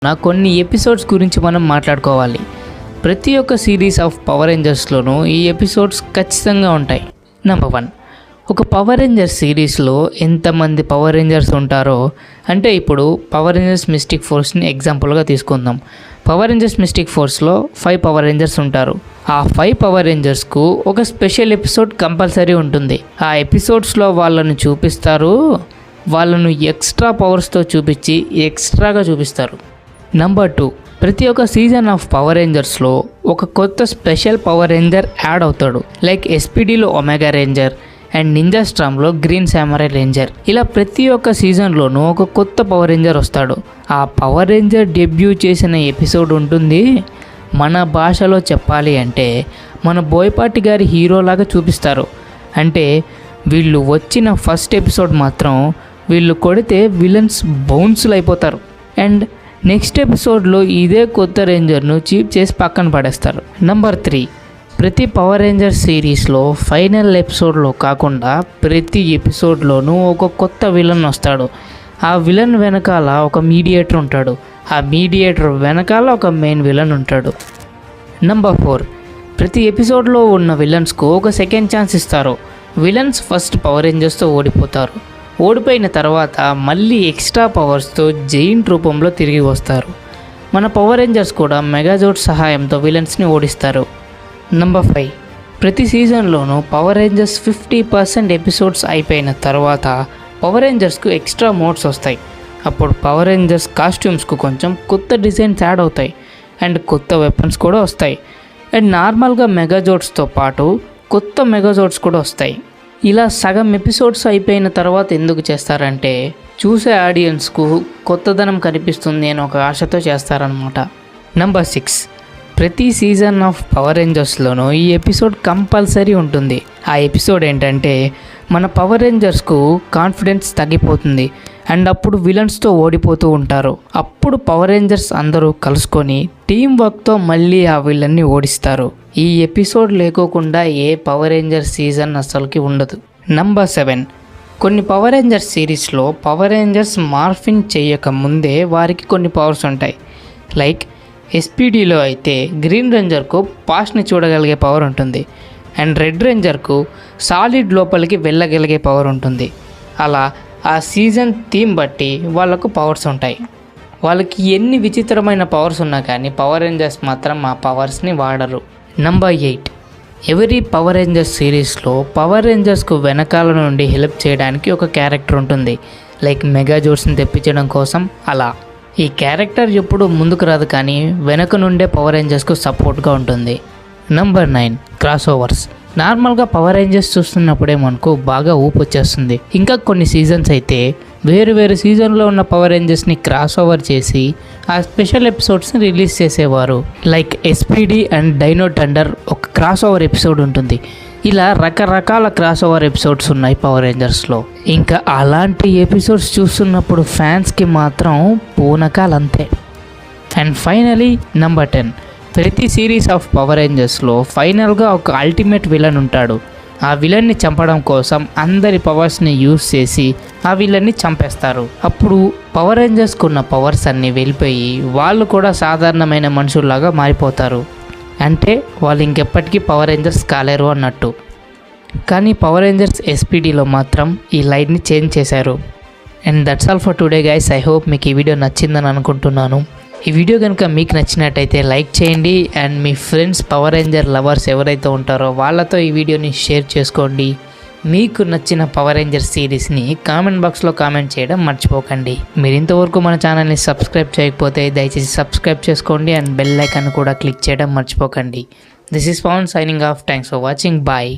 కొన్ని ఎపిసోడ్స్ గురించి మనం మాట్లాడుకోవాలి. ప్రతి ఒక్క సిరీస్ ఆఫ్ పవర్ రేంజర్స్లోనూ ఈ ఎపిసోడ్స్ ఖచ్చితంగా ఉంటాయి. నెంబర్ 1, ఒక పవర్ రేంజర్స్ సిరీస్లో ఎంతమంది పవర్ రేంజర్స్ ఉంటారో అంటే ఇప్పుడు పవర్ రేంజర్స్ మిస్టిక్ ఫోర్స్ని ఎగ్జాంపుల్గా తీసుకుందాం. పవర్ రేంజర్స్ మిస్టిక్ ఫోర్స్లో 5 పవర్ రేంజర్స్ ఉంటారు. ఆ 5 పవర్ రేంజర్స్కు ఒక స్పెషల్ ఎపిసోడ్ కంపల్సరీ ఉంటుంది. ఆ ఎపిసోడ్స్లో వాళ్ళను చూపిస్తారు, వాళ్ళను ఎక్స్ట్రా పవర్స్తో చూపించి ఎక్స్ట్రాగా చూపిస్తారు. నెంబర్ 2, ప్రతి ఒక్క సీజన్ ఆఫ్ పవర్ రేంజర్స్లో ఒక కొత్త స్పెషల్ పవర్ రేంజర్ యాడ్ అవుతాడు. లైక్ ఎస్పీడీలో ఒమేగా రేంజర్ అండ్ నింజా స్టార్మ్లో గ్రీన్ సామురాయ్ రేంజర్. ఇలా ప్రతి ఒక్క సీజన్లోనూ ఒక కొత్త పవర్ రేంజర్ వస్తాడు. ఆ పవర్ రేంజర్ డెబ్యూ చేసిన ఎపిసోడ్ ఉంటుంది. మన భాషలో చెప్పాలి అంటే మన బోయపాటి గారి హీరోలాగా చూపిస్తారు. అంటే వీళ్ళు వచ్చిన ఫస్ట్ ఎపిసోడ్ మాత్రం వీళ్ళు కొడితే విలన్స్ బౌన్స్లు అయిపోతారు అండ్ నెక్స్ట్ ఎపిసోడ్లో ఇదే కొత్త రేంజర్ను చీప్ చేసి పక్కన పడేస్తారు. నెంబర్ 3, ప్రతి పవర్ రేంజర్ సిరీస్లో ఫైనల్ ఎపిసోడ్లో కాకుండా ప్రతి ఎపిసోడ్లోనూ ఒక కొత్త విలన్ వస్తాడు. ఆ విలన్ వెనకాల ఒక మీడియేటర్ ఉంటాడు. ఆ మీడియేటర్ వెనకాల ఒక మెయిన్ విలన్ ఉంటాడు. నెంబర్ 4, ప్రతి ఎపిసోడ్లో ఉన్న విలన్స్కు ఒక సెకండ్ ఛాన్స్ ఇస్తారు. విలన్స్ ఫస్ట్ పవర్ రేంజర్స్తో ఓడిపోతారు. ఓడిపోయిన తర్వాత మళ్ళీ ఎక్స్ట్రా పవర్స్తో జైంట్ రూపంలో తిరిగి వస్తారు. మన పవర్ రేంజర్స్ కూడా మెగాజోడ్ సహాయంతో విలన్స్ని ఓడిస్తారు. నెంబర్ 5, ప్రతి సీజన్లోనూ పవర్ రేంజర్స్ 50% ఎపిసోడ్స్ అయిపోయిన తర్వాత పవర్ రేంజర్స్కు ఎక్స్ట్రా మోడ్స్ వస్తాయి. అప్పుడు పవర్ రేంజర్స్ కాస్ట్యూమ్స్కు కొంచెం కొత్త డిజైన్స్ యాడ్ అవుతాయి అండ్ కొత్త వెపన్స్ కూడా వస్తాయి. అండ్ నార్మల్గా మెగాజోడ్స్తో పాటు కొత్త మెగాజోడ్స్ కూడా వస్తాయి. ఇలా సగం ఎపిసోడ్స్ అయిపోయిన తర్వాత ఎందుకు చేస్తారంటే చూసే ఆడియన్స్కు కొత్తదనం కనిపిస్తుంది అని ఒక ఆశతో చేస్తారనమాట. నెంబర్ 6, ప్రతి సీజన్ ఆఫ్ పవర్ రేంజర్స్లోనూ ఈ ఎపిసోడ్ కంపల్సరీ ఉంటుంది. ఆ ఎపిసోడ్ ఏంటంటే మన పవర్ రేంజర్స్కు కాన్ఫిడెన్స్ తగ్గిపోతుంది అండ్ అప్పుడు విలన్స్తో ఓడిపోతూ ఉంటారు. అప్పుడు పవర్ రేంజర్స్ అందరూ కలుసుకొని టీం వర్క్తో మళ్ళీ ఆ విలన్ని ఓడిస్తారు. ఈ ఎపిసోడ్ లేకోకుండా ఏ పవర్ రేంజర్ సీజన్ అసలుకి ఉండదు. నెంబర్ 7, కొన్ని పవర్ రేంజర్స్ సిరీస్లో పవర్ రేంజర్స్ మార్ఫింగ్ చేయక ముందే వారికి కొన్ని పవర్స్ ఉంటాయి. లైక్ ఎస్పీడీలో అయితే గ్రీన్ రేంజర్కు పాస్ట్ని చూడగలిగే పవర్ ఉంటుంది అండ్ రెడ్ రేంజర్కు సాలిడ్ లోపలికి వెళ్ళగలిగే పవర్ ఉంటుంది. అలా ఆ సీజన్ థీమ్ బట్టి వాళ్ళకు పవర్స్ ఉంటాయి. వాళ్ళకి ఎన్ని విచిత్రమైన పవర్స్ ఉన్నా కానీ పవర్ రేంజర్స్ మాత్రం ఆ పవర్స్ని వాడరు. నెంబర్ 8, ఎవరీ పవర్ రేంజర్స్ సిరీస్లో పవర్ రేంజర్స్కు వెనకాల నుండి హెల్ప్ చేయడానికి ఒక క్యారెక్టర్ ఉంటుంది. లైక్ మెగాజోడ్స్ని తెప్పించడం కోసం. అలా ఈ క్యారెక్టర్ ఎప్పుడు ముందుకు రాదు కానీ వెనక నుండే పవర్ రేంజర్స్కు సపోర్ట్గా ఉంటుంది. Number 9, cross overs. నార్మల్గా పవర్ రేంజర్స్ చూస్తున్నప్పుడే మనకు బాగా ఊపు వచ్చేస్తుంది. ఇంకా కొన్ని సీజన్స్ అయితే వేరు సీజన్లో ఉన్న పవర్ రేంజర్స్ని క్రాస్ ఓవర్ చేసి ఆ స్పెషల్ ఎపిసోడ్స్ని రిలీజ్ చేసేవారు. Like SPD and dino thunder ఒక క్రాస్ ఓవర్ ఎపిసోడ్ ఉంటుంది. ఇలా రకరకాల క్రాస్ ఓవర్ ఎపిసోడ్స్ ఉన్నాయి పవర్ రేంజర్స్లో. ఇంకా అలాంటి ఎపిసోడ్స్ చూస్తున్నప్పుడు ఫ్యాన్స్కి మాత్రం పూనకాలంతే. అండ్ ఫైనలీ నెంబర్ 10, ప్రతి సిరీస్ ఆఫ్ పవర్ రేంజర్స్లో ఫైనల్గా ఒక అల్టిమేట్ విలన్ ఉంటాడు. ఆ విలన్ని చంపడం కోసం అందరి పవర్స్ని యూజ్ చేసి ఆ విలన్ని చంపేస్తారు. అప్పుడు పవర్ రేంజర్స్కి ఉన్న పవర్స్ అన్నీ వెళ్ళిపోయి వాళ్ళు కూడా సాధారణమైన మనుషుల్లాగా మారిపోతారు. అంటే వాళ్ళు ఇంకెప్పటికీ పవర్ రేంజర్స్ కాలేరు అన్నట్టు. కానీ పవర్ రేంజర్స్ ఎస్పీడీలో మాత్రం ఈ లైన్ని చేంజ్ చేశారు. And that's all for today guys. I hope మీకు ఈ వీడియో నచ్చిందని అనుకుంటున్నాను. ఈ వీడియో కనుక మీకు నచ్చినట్టయితే లైక్ చేయండి and me friends power ranger lovers ఎవరైతే ఉంటారో వాళ్ళతో ఈ వీడియోని షేర్ చేసుకోండి. మీకు నచ్చిన పవర్ రేంజర్ సిరీస్ని కామెంట్ బాక్స్లో కామెంట్ చేయడం మర్చిపోకండి. మీరు ఇంతవరకు మన ఛానల్ని సబ్స్క్రైబ్ చేయకపోతే దయచేసి సబ్స్క్రైబ్ చేసుకోండి అండ్ బెల్ ఐకాన్ కూడా క్లిక్ చేయడం మర్చిపోకండి. This is Pavan signing off. Thanks for watching. Bye.